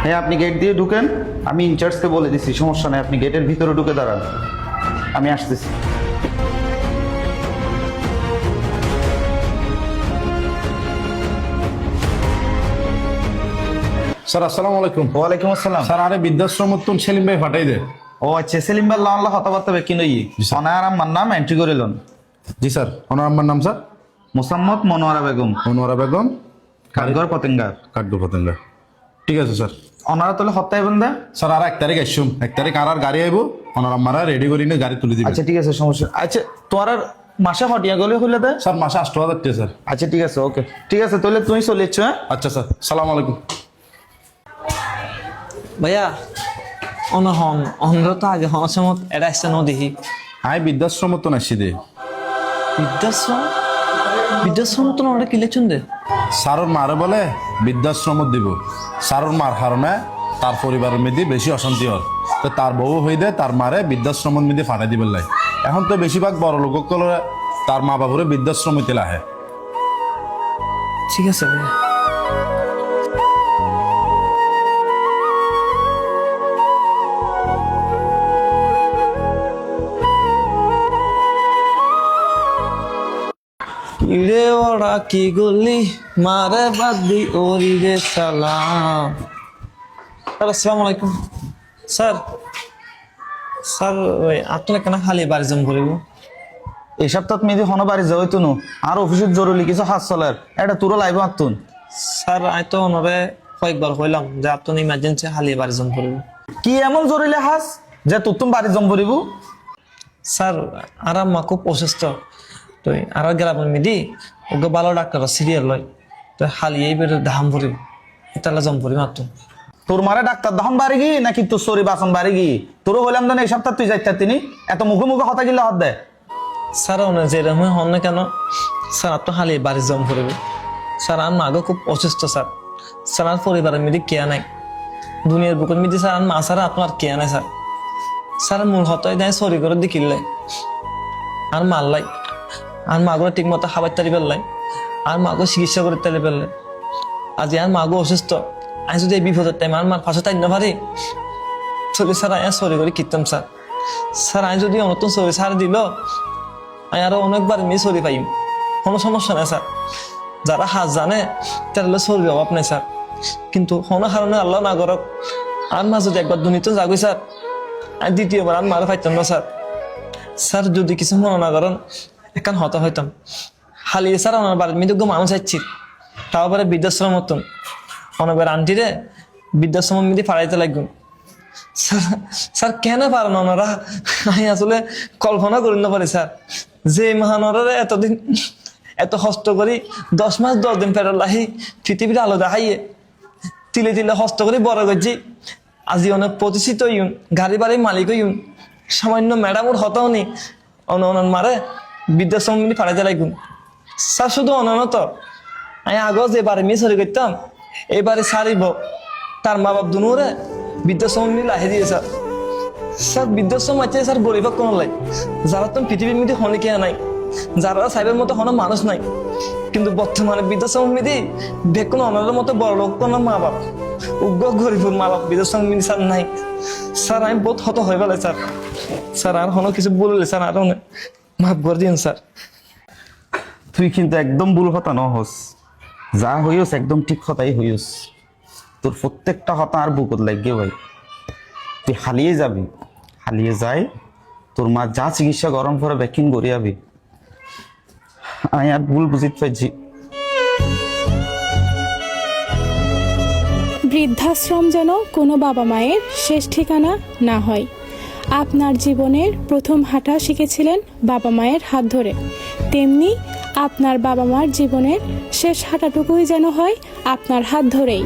হ্যাঁ, আপনি গেট দিয়ে ঢুকেন। আমি ইনচার্জকে বলে দিচ্ছি, সমস্যা নেই, আপনি গেটের ভিতরে ঢুকে দাঁড়ান, আমি আসতেছি। স্যার আসসালামু আলাইকুম। ওয়ালাইকুম আসসালাম। স্যার আরে বৃদ্ধাশ্রম তুন সেলিম ভাই ফাটাই দে। ও আচ্ছা, সেলিম ভাই আল্লাহ হতাবার্তা বেকি নই অনার আমার নাম এন্ট্রি করে লন। জি স্যার, ওনার আম্মার নাম স্যার? মোসাম্মদ মনোয়ারা বেগম, অনুয়ারা বেগম, কারিগর পতেঙ্গার। কাঠগো পতেঙ্গা। ঠিক আছে স্যার। অনারা তাহলে হত্যায় বন্ধা। স্যার আর 1 তারিখ আসুম, 1 তারিখ আর গাড়ি আইব, ওনার আম্মারা রেডি করে নিয়ে গাড়ি তুলে দিবে। আচ্ছা ঠিক আছে, সমস্যা। আচ্ছা তোমার আর মাসে হটিয়া গলে হইলে দে। স্যার মাসে 8,000 টাকা স্যার। আচ্ছা ঠিক আছে, ওকে ঠিক আছে, তাহলে তুমি চলে এসছো। হ্যাঁ আচ্ছা স্যার, সালাম আলাইকুম। ভাইয়া অনহন অন্ধ্র তো আগে হনসমত এটা আসছে নদী হাই বৃদ্ধাশ্রম তো আসছি দে। বৃদ্ধাশ্রম বৃদ্ধাশ্রম তো ওটা কিলেছুন দে স্যারর মারে বলে বৃদ্ধাশ্রম দিব। স্যারর মার কারণে তার পরিবারের মেয়েদি বেশি অশান্তি হয়, তো তার বউ হয়ে দে তার মারে বৃদ্ধাশ্রমের মেয়েদি ফাটাই দিবেন লাই। এখন তো বেশিরভাগ বড় লোক তার মা বাবুরে বৃদ্ধাশ্রম হইতে লাহে। ঠিক আছে ভাইয়া। কিরে ওরা কি গলি মারে বাদ দি ওরি রে সালাম। স্যার আসসালামু আলাইকুম। স্যার স্যার ওই আপনার কেন খালি বাড়ি জম করিব? এই সপ্তাহ মেয়েদি হন বাড়ি যাওয়াই তো আর অফিসের জরুরি কিছু হাত চলার এটা তোর লাইভ মাতুন। স্যার আমি তো ওনারে কয়েকবার কইলাম যে আপনি ইমার্জেন্সি খালি বাড়ি জম করিব। কি এমন জরুরি হাস যে তোর তুমি বাড়ি জম করিব? স্যার আর মা খুব অসুস্থ, তো আর গ্রামের মেদি ওকে ভালো ডাক্তার সিরিয়াল লয়, তো খালি এই বের ধাম ভরিব এটা জম করি মাত্র। তোর মারে ডাক্তার দহন বাড়ি গি নাকি তোর সরি বাসন বাড়ি গি? তোরও হইলাম না এই সপ্তাহ তুই যাইতে তিনি এত মুখে মুখে হতা গিলে হাত দেয়। স্যার ওনার যেরকম হন না কেন স্যার আপনি খালি বাড়ি জম করিব। স্যার আর মাগো খুব অসুস্থ স্যার। স্যার আর পরিবারের মেদি কেয়া নাই, দুনিয়ার বুকের মেদি স্যার আর মা ছাড়া আপনার কেয়া নাই স্যার। স্যার মূল হতায় দেয় সরি করে দিকিলে আর মারলাই আর মাগুলো ঠিক মতো খাবার তারি পেলাই আর মাগো চিকিৎসা করে তারি পেলে। আজি আর মাগো অসুস্থ, আমি যদি এই বিপদের টাইম আর মার পাশে তাই না পারি চলে স্যার আমি সরি করে কিতাম স্যার। স্যার আমি যদি নতুন সরি ছাড় দিল আমি আরো অনেকবার মেয়ে সরি পাইম, কোনো সমস্যা নাই স্যার। যারা হাত জানে তাহলে সরি অভাব নেই স্যার, কিন্তু কোনো কারণে আল্লাহ না করক আর মা যদি একবার দুর্নীতি যাগই স্যার আমি দ্বিতীয়বার আর মারা পাইতাম না স্যার। স্যার যদি কিছু মনে না করেন এখান হতা হইতাম হালিয়ে স্যার আমার বাড়ির মেয়েদের মানুষ আসছি তাও পরে বৃদ্ধাশ্রম মতন অনেকবার আন্টিরে বৃদ্ধাশ্রম মেয়েদের ফাড়াইতে লাগবেন। স্যার স্যার কেন পারেন ওনারা? আমি আসলে কল্পনা করি না পারি স্যার, যে মহানরা এতদিন এত কষ্ট করি 10 মাস 10 দিন ফেরত লাহি পৃথিবীর আলো দেখাইয়ে তিলে তিলে কষ্ট করে বড় করছি, আজি অনেক প্রতিষ্ঠিত ইউন গাড়ি বাড়ির মালিক ইউন সামান্য ম্যাডামোর হতাও নি অনন মারে বৃদ্ধাশ্রম মিলি ফাড়াইতে লাগুন। স্যার শুধু অননত আমি আগেও যে বাড়ি মিস হয়ে করতাম এবারে সারিব তার মা বাপ দুনুরে বৃদ্ধাশ্রম মিলি লাহে দিয়ে স্যার। স্যার বৃদ্ধাশ্রম আছে স্যার গরিব কোনো লাই, যারা তো পৃথিবীর মধ্যে হনে কে নাই, যারা সাহেবের মতো কোনো মানুষ নাই, কিন্তু বর্তমানে বৃদ্ধাশ্রম মিলি দেখুন অনাদের মতো বড় লোক কোনো মা বাপ উগ্র গরিব মা বাপ বৃদ্ধাশ্রম মিলি স্যার নাই। স্যার আমি বহুত হত হয়ে গেলে স্যার। স্যার আর কোনো কিছু বললে স্যার আর মাফ করে দিন স্যার। তুই কিন্তু একদম ভুল হতা নহস, যা হইস একদম ঠিক হতাই হইস। তোর প্রত্যেকটা হতা আর বুকত লাগবে ভাই, তুই হালিয়ে যাবি, হালিয়ে যাই তোর মা যা চিকিৎসা গরম করে ব্যাকিং করিয়াবি। আমি আর ভুল বুঝিতে পারছি। বৃদ্ধাশ্রম যেন কোনো বাবা মায়ের শেষ ঠিকানা না হয়। আপনার জীবনের প্রথম হাঁটা শিখেছিলেন বাবা মায়ের হাত ধরে, তেমনি আপনার বাবা মার জীবনের শেষ হাঁটাটুকুই যেন হয় আপনার হাত ধরেই।